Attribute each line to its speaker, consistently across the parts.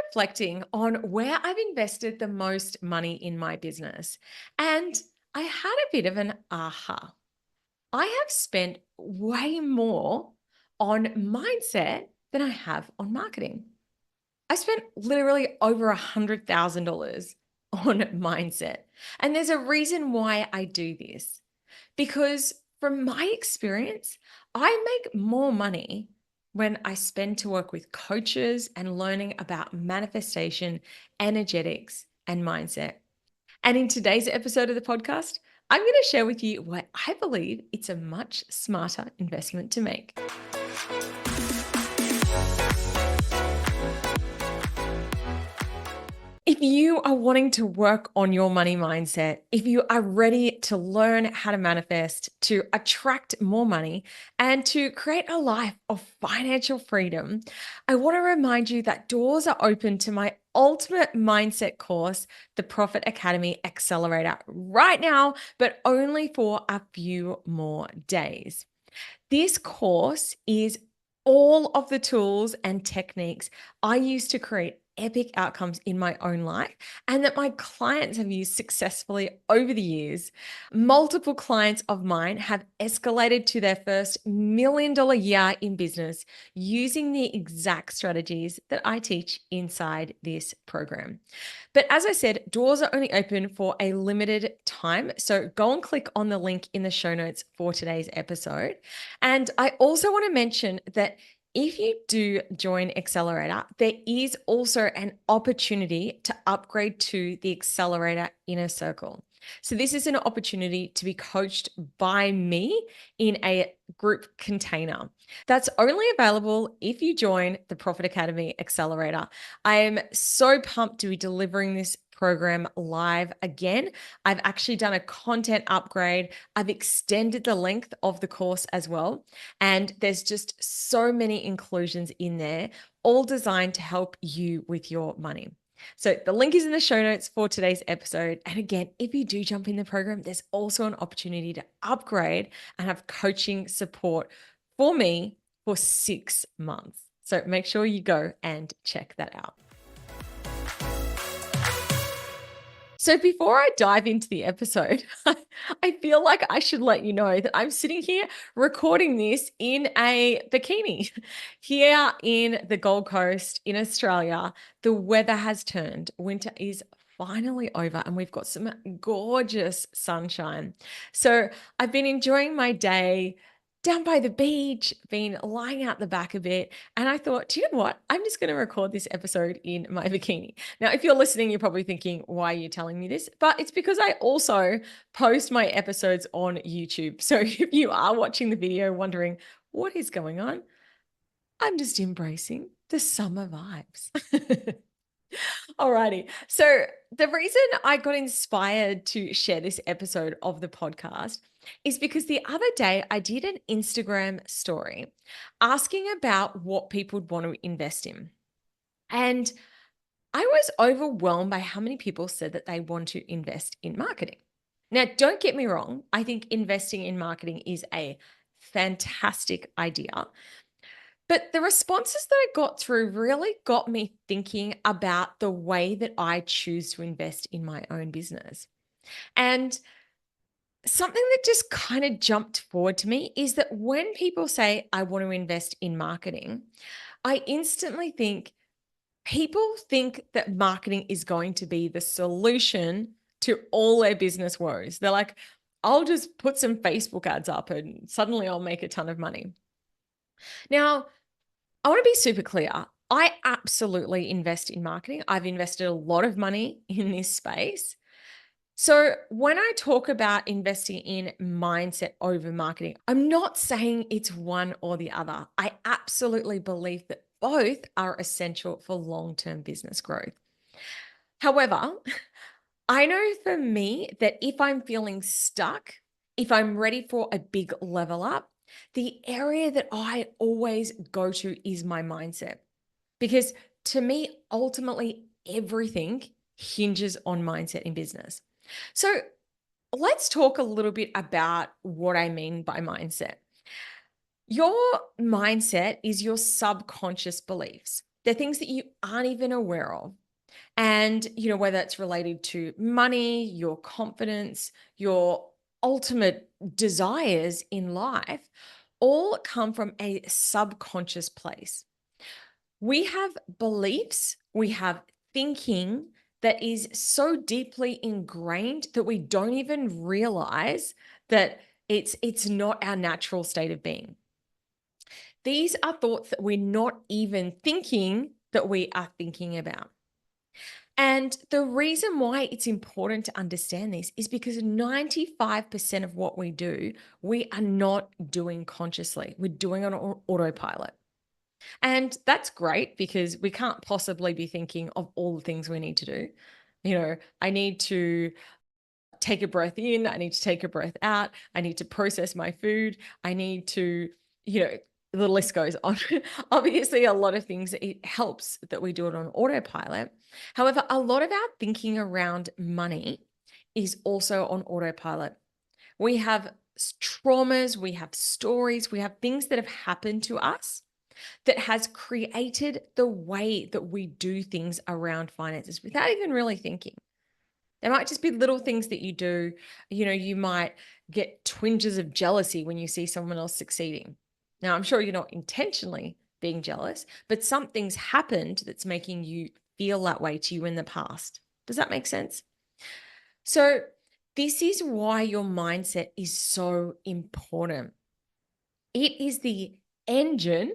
Speaker 1: reflecting on where I've invested the most money in my business, and I had a bit of an aha. I have spent way more on mindset than I have on marketing. I spent literally over $100,000 on mindset. And there's a reason why I do this. Because from my experience, I make more money when I spend to work with coaches and learning about manifestation, energetics, and mindset. And in today's episode of the podcast, I'm going to share with you why I believe it's a much smarter investment to make. If you are wanting to work on your money mindset, if you are ready to learn how to manifest, to attract more money, and to create a life of financial freedom, I want to remind you that doors are open to my ultimate mindset course, the Profit Academy Accelerator, right now, but only for a few more days. This course is all of the tools and techniques I use to create epic outcomes in my own life and that my clients have used successfully over the years. Multiple clients of mine have escalated to their first $1 million year in business using the exact strategies that I teach inside this program. But as I said, doors are only open for a limited time. So go and click on the link in the show notes for today's episode. And I also want to mention that if you do join Accelerator, there is also an opportunity to upgrade to the Accelerator Inner Circle. So this is an opportunity to be coached by me in a group container. That's only available if you join the Profit Academy Accelerator. I am so pumped to be delivering this program live again. I've actually done a content upgrade. I've extended the length of the course as well. And there's just so many inclusions in there, all designed to help you with your money. So the link is in the show notes for today's episode. And again, if you do jump in the program, there's also an opportunity to upgrade and have coaching support for me for 6 months. So make sure you go and check that out. So before I dive into the episode, I feel like I should let you know that I'm sitting here recording this in a bikini. Here in the Gold Coast in Australia, the weather has turned. Winter is finally over and we've got some gorgeous sunshine. So I've been enjoying my day down by the beach, been lying out the back a bit. And I thought, do you know what? I'm just going to record this episode in my bikini. Now, if you're listening, you're probably thinking, why are you telling me this? But it's because I also post my episodes on YouTube. So if you are watching the video wondering what is going on, I'm just embracing the summer vibes. Alrighty. So the reason I got inspired to share this episode of the podcast is because the other day I did an Instagram story asking about what people would want to invest in. And I was overwhelmed by how many people said that they want to invest in marketing. Now, don't get me wrong. I think investing in marketing is a fantastic idea. But the responses that I got through really got me thinking about the way that I choose to invest in my own business. And something that just kind of jumped forward to me is that when people say, I want to invest in marketing, I instantly think people think that marketing is going to be the solution to all their business woes. They're like, I'll just put some Facebook ads up and suddenly I'll make a ton of money. Now, I want to be super clear. I absolutely invest in marketing. I've invested a lot of money in this space. So when I talk about investing in mindset over marketing, I'm not saying it's one or the other. I absolutely believe that both are essential for long-term business growth. However, I know for me that if I'm feeling stuck, if I'm ready for a big level up, the area that I always go to is my mindset. Because to me, ultimately, everything hinges on mindset in business. So let's talk a little bit about what I mean by mindset. Your mindset is your subconscious beliefs. They're things that you aren't even aware of. And, whether it's related to money, your confidence, your ultimate desires in life, all come from a subconscious place. We have beliefs, we have thinking that is so deeply ingrained that we don't even realize that it's not our natural state of being. These are thoughts that we're not even thinking that we are thinking about. And the reason why it's important to understand this is because 95% of what we do, we are not doing consciously. We're doing it on autopilot. And that's great because we can't possibly be thinking of all the things we need to do. I need to take a breath in, I need to take a breath out, I need to process my food, I need to, the list goes on. Obviously, a lot of things, it helps that we do it on autopilot. However, a lot of our thinking around money is also on autopilot. We have traumas, we have stories, we have things that have happened to us that has created the way that we do things around finances without even really thinking. There might just be little things that you do. You might get twinges of jealousy when you see someone else succeeding. Now, I'm sure you're not intentionally being jealous, but something's happened that's making you feel that way to you in the past. Does that make sense? So, this is why your mindset is so important. It is the engine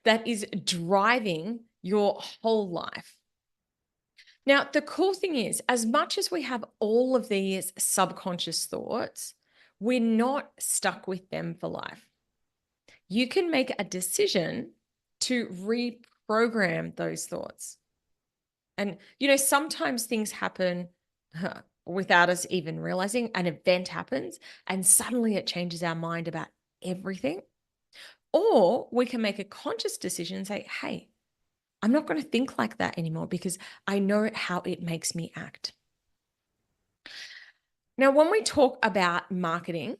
Speaker 1: that is driving your whole life. Now, the cool thing is, as much as we have all of these subconscious thoughts, we're not stuck with them for life. You can make a decision to reprogram those thoughts. And, sometimes things happen without us even realizing. An event happens and suddenly it changes our mind about everything. Or we can make a conscious decision and say, hey, I'm not going to think like that anymore because I know how it makes me act. Now, when we talk about marketing,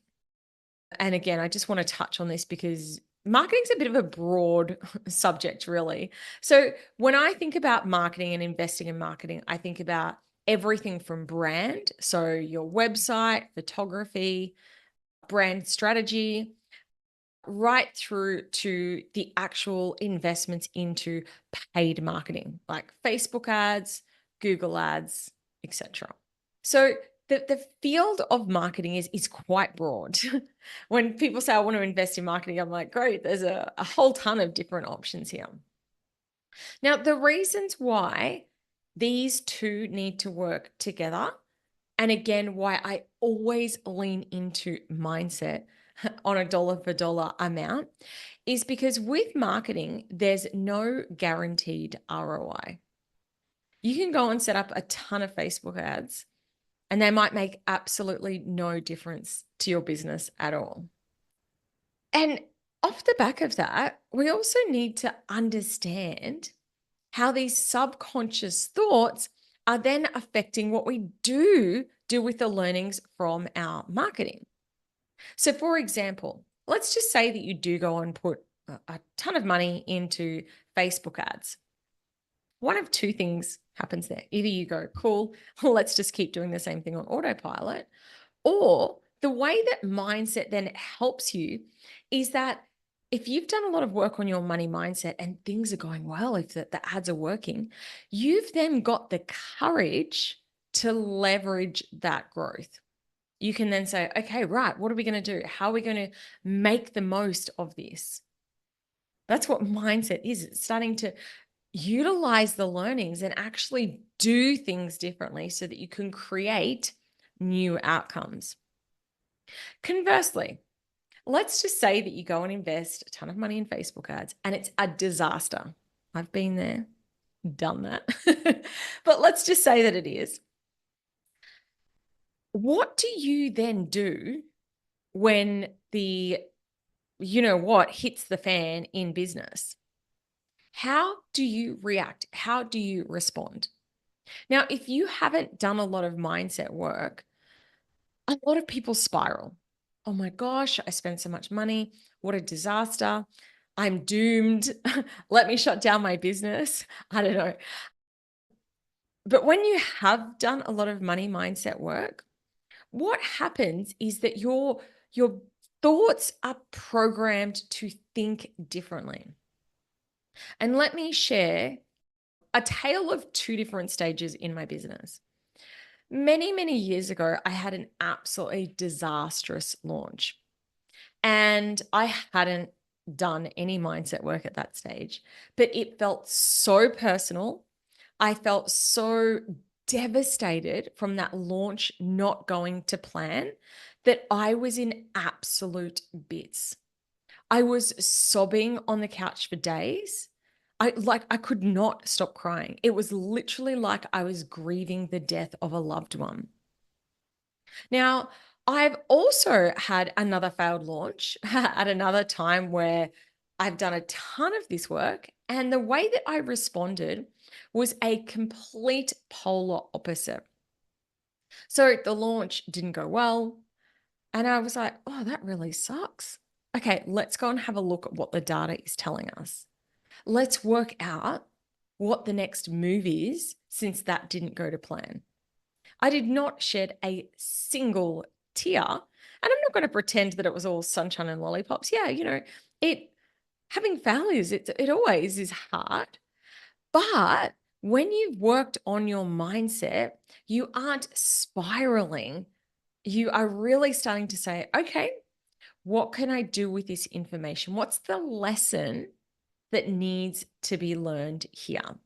Speaker 1: and again, I just want to touch on this because marketing's a bit of a broad subject, really. So when I think about marketing and investing in marketing, I think about everything from brand, so your website, photography, brand strategy, right through to the actual investments into paid marketing like Facebook ads, Google ads, etc. So the field of marketing is quite broad. When people say I want to invest in marketing, I'm like, great, there's a whole ton of different options here. Now, the reasons why these two need to work together, and again, why I always lean into mindset on a dollar for dollar amount, is because with marketing, there's no guaranteed ROI. You can go and set up a ton of Facebook ads, and they might make absolutely no difference to your business at all. And off the back of that, we also need to understand how these subconscious thoughts are then affecting what we do with the learnings from our marketing. So, for example, let's just say that you do go and put a ton of money into Facebook ads. One of two things happens there. Either you go, cool, let's just keep doing the same thing on autopilot. Or the way that mindset then helps you is that if you've done a lot of work on your money mindset and things are going well, if the ads are working, you've then got the courage to leverage that growth. You can then say, okay, right, what are we going to do? How are we going to make the most of this? That's what mindset is. It's starting to utilize the learnings and actually do things differently so that you can create new outcomes. Conversely, let's just say that you go and invest a ton of money in Facebook ads and it's a disaster. I've been there, done that. But let's just say that it is. What do you then do when the hits the fan in business? How do you react? How do you respond? Now, if you haven't done a lot of mindset work, a lot of people spiral. Oh my gosh, I spent so much money. What a disaster. I'm doomed. Let me shut down my business. I don't know. But when you have done a lot of money mindset work, what happens is that your thoughts are programmed to think differently. And let me share a tale of two different stages in my business. Many, many years ago, I had an absolutely disastrous launch. And I hadn't done any mindset work at that stage, but it felt so personal. I felt so devastated from that launch not going to plan that I was in absolute bits. I was sobbing on the couch for days. I could not stop crying. It was literally like I was grieving the death of a loved one. Now, I've also had another failed launch at another time where I've done a ton of this work. And the way that I responded was a complete polar opposite. So the launch didn't go well. And I was like, oh, that really sucks. Okay, let's go and have a look at what the data is telling us. Let's work out what the next move is since that didn't go to plan. I did not shed a single tear. And I'm not going to pretend that it was all sunshine and lollipops. Yeah, it having failures, it always is hard. But when you've worked on your mindset, you aren't spiraling. You are really starting to say, okay, what can I do with this information? What's the lesson that needs to be learned here?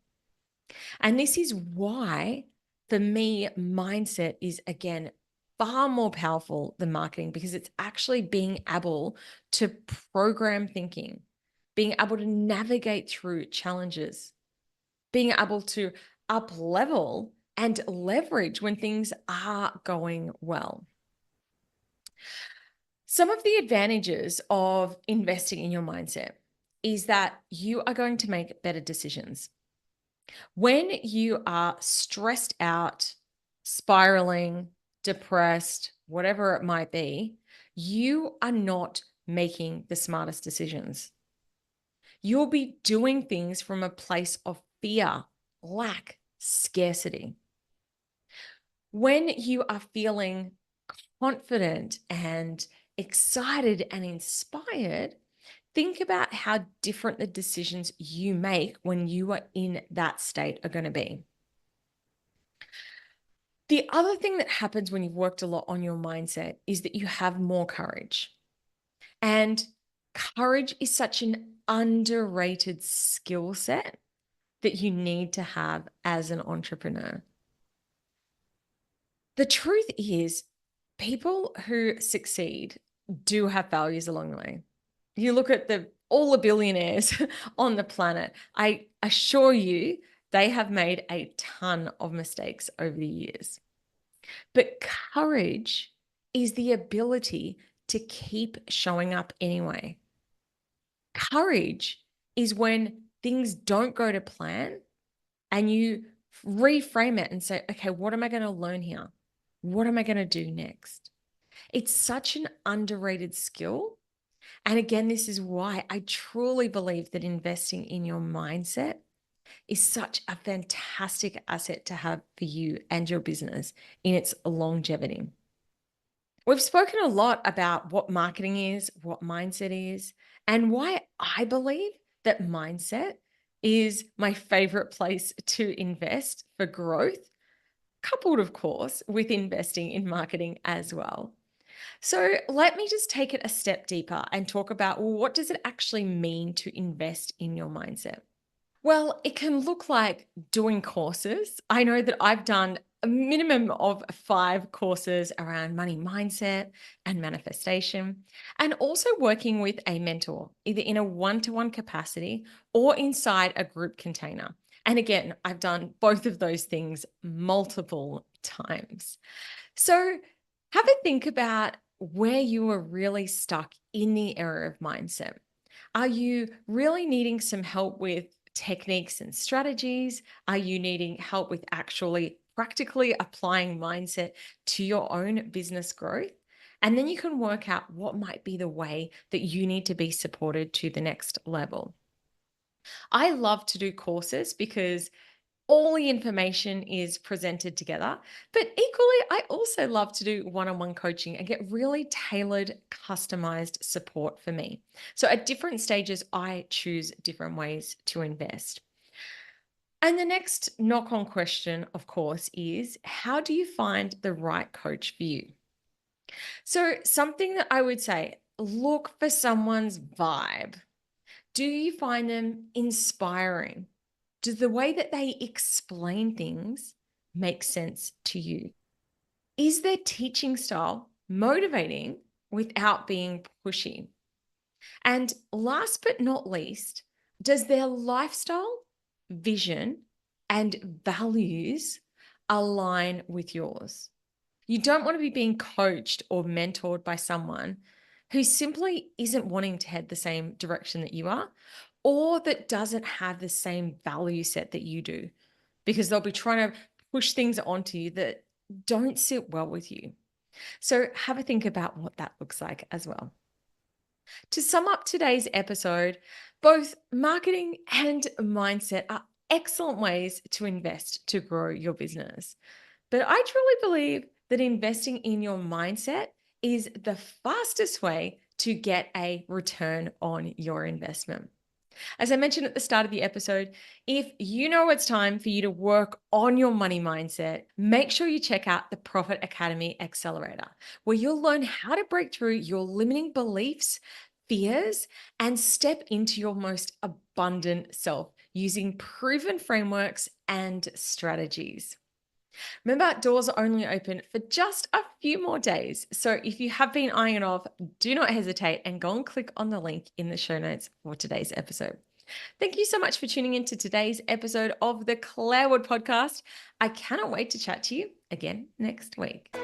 Speaker 1: And this is why, for me, mindset is again far more powerful than marketing because it's actually being able to program thinking, being able to navigate through challenges, being able to up level and leverage when things are going well. Some of the advantages of investing in your mindset is that you are going to make better decisions. When you are stressed out, spiraling, depressed, whatever it might be, you are not making the smartest decisions. You'll be doing things from a place of fear, lack, scarcity. When you are feeling confident and excited and inspired, think about how different the decisions you make when you are in that state are going to be. The other thing that happens when you've worked a lot on your mindset is that you have more courage. And courage is such an underrated skill set that you need to have as an entrepreneur. The truth is, people who succeed do have failures along the way. You look at all the billionaires on the planet, I assure you they have made a ton of mistakes over the years. But courage is the ability to keep showing up anyway. Courage is when things don't go to plan and you reframe it and say, okay, what am I going to learn here? What am I going to do next? It's such an underrated skill. And again, this is why I truly believe that investing in your mindset is such a fantastic asset to have for you and your business in its longevity. We've spoken a lot about what marketing is, what mindset is, and why I believe that mindset is my favorite place to invest for growth, coupled, of course, with investing in marketing as well. So let me just take it a step deeper and talk about, well, what does it actually mean to invest in your mindset? Well, it can look like doing courses. I know that I've done a minimum of 5 courses around money mindset and manifestation, and also working with a mentor, either in a one-to-one capacity or inside a group container. And again, I've done both of those things multiple times. So have a think about where you are really stuck in the area of mindset. Are you really needing some help with techniques and strategies? Are you needing help with actually practically applying mindset to your own business growth? And then you can work out what might be the way that you need to be supported to the next level. I love to do courses because all the information is presented together. But equally, I also love to do one on one coaching and get really tailored, customized support for me. So at different stages, I choose different ways to invest. And the next knock on question, of course, is how do you find the right coach for you? So, something that I would say, look for someone's vibe. Do you find them inspiring? Does the way that they explain things make sense to you? Is their teaching style motivating without being pushy? And last but not least, does their lifestyle, vision, and values align with yours? You don't want to be being coached or mentored by someone who simply isn't wanting to head the same direction that you are, or that doesn't have the same value set that you do, because they'll be trying to push things onto you that don't sit well with you. So have a think about what that looks like as well. To sum up today's episode, both marketing and mindset are excellent ways to invest to grow your business. But I truly believe that investing in your mindset is the fastest way to get a return on your investment. As I mentioned at the start of the episode, if you know it's time for you to work on your money mindset, make sure you check out the Profit Academy Accelerator, where you'll learn how to break through your limiting beliefs, fears, and step into your most abundant self using proven frameworks and strategies. Remember, doors are only open for just a few more days. So if you have been eyeing it off, do not hesitate and go and click on the link in the show notes for today's episode. Thank you so much for tuning in to today's episode of the Clarewood podcast. I cannot wait to chat to you again next week.